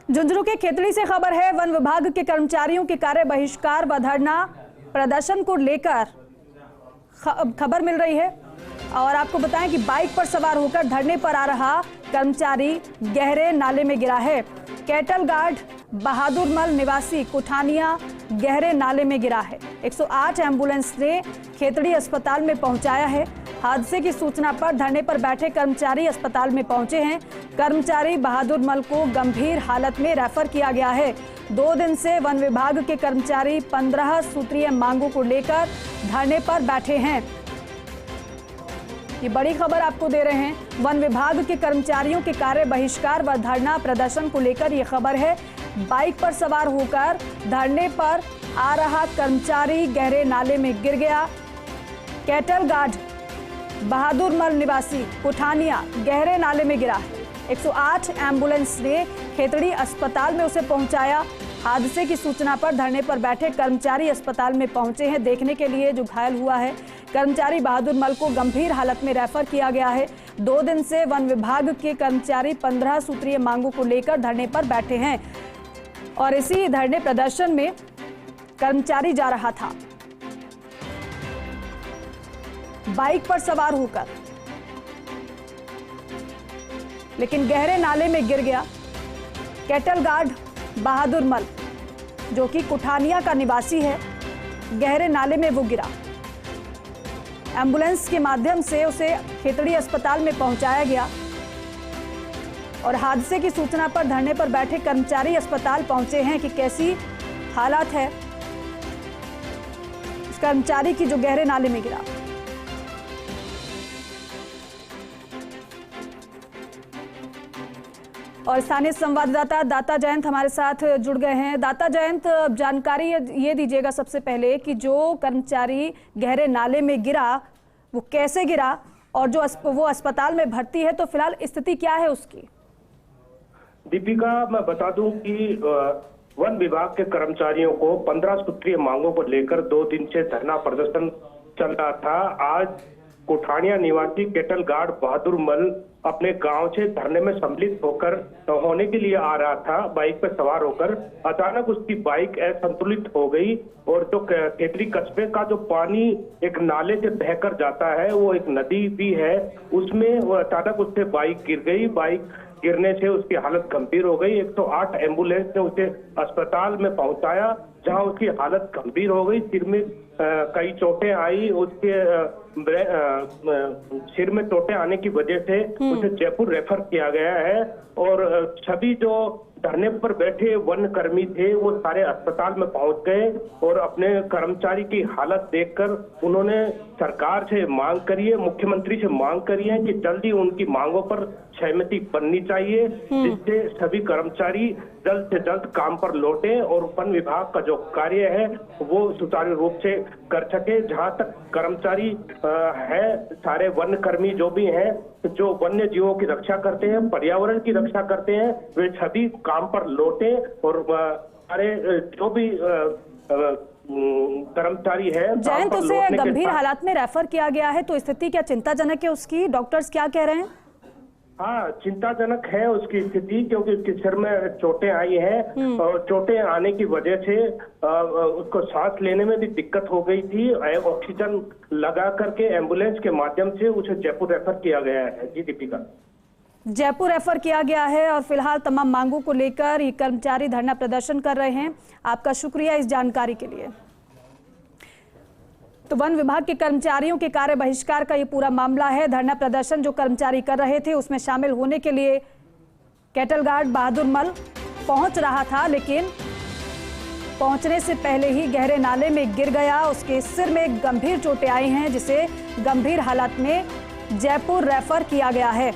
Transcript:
झुंझुनू के खेतड़ी से खबर है। वन विभाग के कर्मचारियों के कार्य बहिष्कार व धरना प्रदर्शन को लेकर खबर मिल रही है और आपको बताएं कि बाइक पर सवार होकर धरने पर आ रहा कर्मचारी गहरे नाले में गिरा है। कैटल गार्ड बहादुरमल निवासी कुठानिया गहरे नाले में गिरा है। 108 एम्बुलेंस ने खेतड़ी अस्पताल में पहुंचाया है। हादसे की सूचना पर धरने पर बैठे कर्मचारी अस्पताल में पहुंचे हैं। कर्मचारी बहादुरमल को गंभीर हालत में रेफर किया गया है। 2 दिन से वन विभाग के कर्मचारी 15 सूत्रीय मांगों को लेकर धरने पर बैठे हैं। ये बड़ी खबर आपको दे रहे हैं। वन विभाग के कर्मचारियों के कार्य बहिष्कार व धरना प्रदर्शन को लेकर ये खबर है। बाइक पर सवार होकर धरने पर आ रहा कर्मचारी गहरे नाले में गिर गया। कैटल गार्ड बहादुरमल निवासी कुठानिया गहरे नाले में गिरा है। 108 एम्बुलेंस ने खेतड़ी अस्पताल में उसे पहुंचाया। हादसे की सूचना पर धरने पर बैठे कर्मचारी अस्पताल में पहुंचे हैं देखने के लिए जो घायल हुआ है। कर्मचारी बहादुरमल को गंभीर हालत में रेफर किया गया है। 2 दिन से वन विभाग के कर्मचारी 15 सूत्रीय मांगों को लेकर धरने पर बैठे हैं और इसी धरने प्रदर्शन में कर्मचारी जा रहा था बाइक पर सवार होकर, लेकिन गहरे नाले में गिर गया। कैटल गार्ड बहादुरमल जो कि कुठानिया का निवासी है, गहरे नाले में वो गिरा। एम्बुलेंस के माध्यम से उसे खेतड़ी अस्पताल में पहुंचाया गया और हादसे की सूचना पर धरने पर बैठे कर्मचारी अस्पताल पहुंचे हैं कि कैसी हालत है उस कर्मचारी की जो गहरे नाले में गिरा। और स्थानीय संवाददाता दाता जयंत हमारे साथ जुड़ गए हैं। दाता जयंत, जानकारी ये दीजिएगा सबसे पहले कि जो कर्मचारी गहरे नाले में गिरा वो कैसे गिरा और जो वो अस्पताल में भर्ती है तो फिलहाल स्थिति क्या है उसकी? दीपिका, मैं बता दूं कि वन विभाग के कर्मचारियों को 15 सूत्रीय मांगों को लेकर 2 दिन से धरना प्रदर्शन चल रहा था। आज कुठानिया निवासी कैटल गार्ड बहादुरमल अपने गांव से धरने में सम्मिलित होने के लिए आ रहा था। बाइक पर सवार होकर अचानक उसकी बाइक असंतुलित हो गई और जो खेतड़ी कस्बे का जो पानी एक नाले से बहकर जाता है, वो एक नदी भी है, उसमें वो अचानक उससे बाइक गिर गई। बाइक गिरने से उसकी हालत गंभीर हो गई। 108 एम्बुलेंस ने उसे अस्पताल में पहुंचाया जहां उसकी हालत गंभीर हो गई। सिर में कई चोटें आई। उसके सिर में चोटें आने की वजह से उसे जयपुर रेफर किया गया है और सभी जो धरने पर बैठे वन कर्मी थे वो सारे अस्पताल में पहुंच गए और अपने कर्मचारी की हालत देखकर उन्होंने सरकार से मांग करी है, मुख्यमंत्री से मांग करी है कि जल्दी उनकी मांगों पर सहमति बननी चाहिए जिससे सभी कर्मचारी जल्द से जल्द काम पर लौटे और वन विभाग का जो कार्य है वो सुचारू रूप से कर सके। जहां तक कर्मचारी है, सारे वन कर्मी जो भी हैं, जो वन्य जीवों की रक्षा करते हैं, पर्यावरण की रक्षा करते हैं, वे सभी काम पर लौटे और सारे जो भी कर्मचारी है जयंत, उसे गंभीर हालात में रेफर किया गया है तो स्थिति क्या चिंताजनक है उसकी? डॉक्टर्स क्या कह रहे हैं? हाँ, चिंताजनक है उसकी स्थिति क्योंकि उसके सिर में चोटें आई हैं और चोटें आने की वजह से उसको सांस लेने में भी दिक्कत हो गई थी। ऑक्सीजन लगा करके एम्बुलेंस के माध्यम से उसे जयपुर रेफर किया गया है। जी दीपिका, जयपुर रेफर किया गया है और फिलहाल तमाम मांगों को लेकर ये कर्मचारी धरना प्रदर्शन कर रहे हैं। आपका शुक्रिया इस जानकारी के लिए। तो वन विभाग के कर्मचारियों के कार्य बहिष्कार का ये पूरा मामला है। धरना प्रदर्शन जो कर्मचारी कर रहे थे उसमें शामिल होने के लिए कैटल गार्ड बहादुरमल पहुंच रहा था, लेकिन पहुंचने से पहले ही गहरे नाले में गिर गया। उसके सिर में गंभीर चोटें आई हैं जिसे गंभीर हालत में जयपुर रेफर किया गया है।